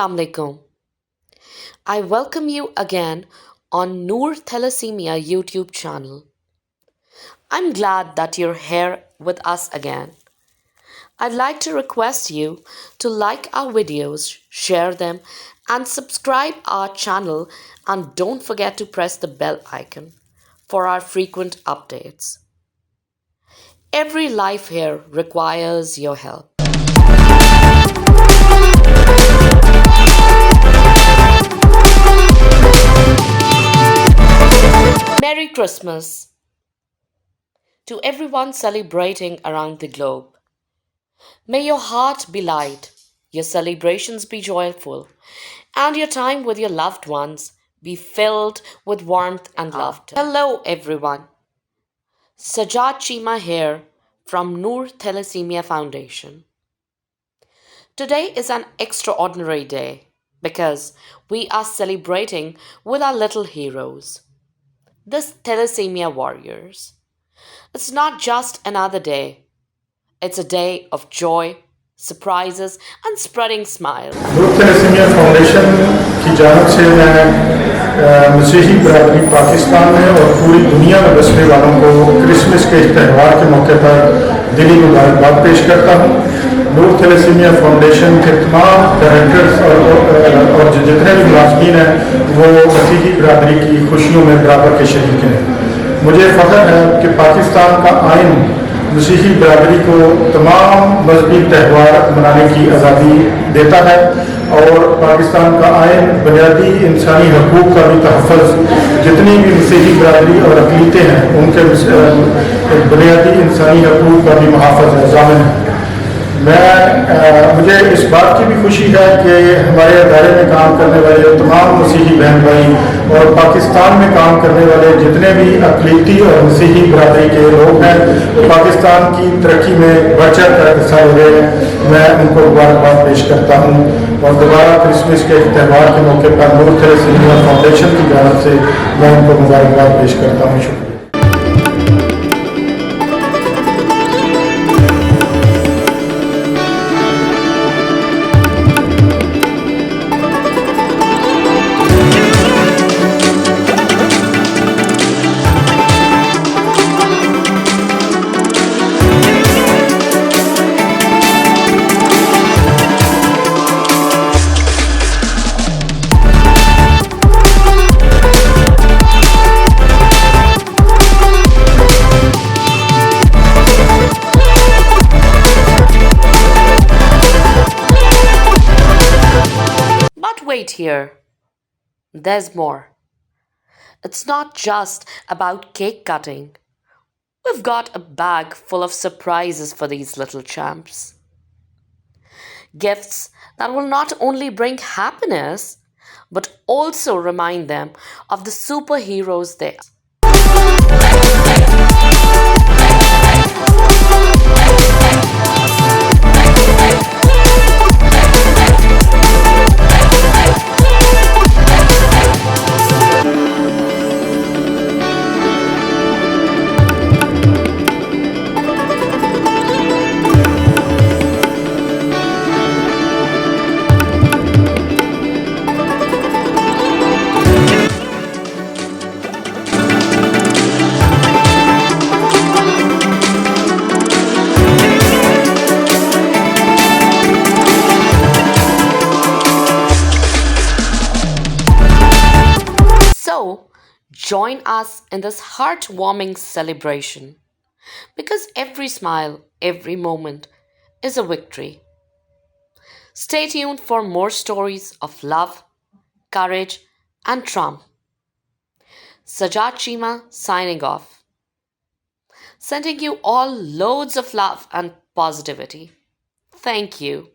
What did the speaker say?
Assalamu alaikum. I welcome you again on Noor Thalassemia YouTube channel. I'm glad that you're here with us again. I'd like to request you to like our videos, share them, and subscribe our channel, and don't forget to press the bell icon for our frequent updates. Every life here requires your help. Merry Christmas to everyone celebrating around the globe. May your heart be light, your celebrations be joyful, and your time with your loved ones be filled with warmth and laughter. Hello, everyone. Sajad Chima here from Noor Thalassemia Foundation. Today is an extraordinary day because we are celebrating with our little heroes, the Thalassemia warriors. It's not just another day. It's a day of joy, surprises, and spreading smiles. Group thalassemia foundation की जानब से मैं मसीही बरादरी पाकिस्तान में और पूरी दुनिया में बसने वालों को क्रिसमस के इस त्यौहार के मौके पर दिली मुबारकबाद पेश करता हूँ। ग्रुप थैलेसीमिया फाउंडेशन के तमाम डायरेक्टर्स और जितने भी मुलाजमीन हैं वो मसीही बरादरी की खुशियों में बराबर के शरीक हैं। मुझे फ़ख्र है कि पाकिस्तान का आइन मसीही बरादरी को तमाम मजहबी त्यौहार मनाने की आज़ादी देता है और पाकिस्तान का आइन बुनियादी इंसानी हकूक़ का भी तहफ़्फ़ुज़, जितनी भी मसीही बरादरी और अक़लीतें हैं उनके बुनियादी इंसानी हकूक़ का भी मुहाफ़िज़ है, ज़ामिन है। मुझे इस बात की भी खुशी है कि हमारे अदारे में काम करने वाले तमाम मसीही बहन भाई और पाकिस्तान में काम करने वाले जितने भी अक़लीती और मसीही बरादरी के लोग हैं वो पाकिस्तान की तरक्की में बढ़ चढ़ कर हिस्सा ले रहे हैं। मैं उनको मुबारकबाद पेश करता हूँ और दोबारा क्रिसमस के त्यौहार के मौके पर नूर थैलेसीमिया फाउंडेशन की जानब से मैं उनको मुबारकबाद पेश करता हूँ। शुक्रिया। Wait here. There's more. It's not just about cake cutting. We've got a bag full of surprises for these little champs. Gifts that will not only bring happiness, but also remind them of the superheroes they are. So, join us in this heartwarming celebration because every smile, every moment is a victory. Stay tuned for more stories of love, courage, and triumph. Sajad Chima signing off, sending you all loads of love and positivity. Thank you.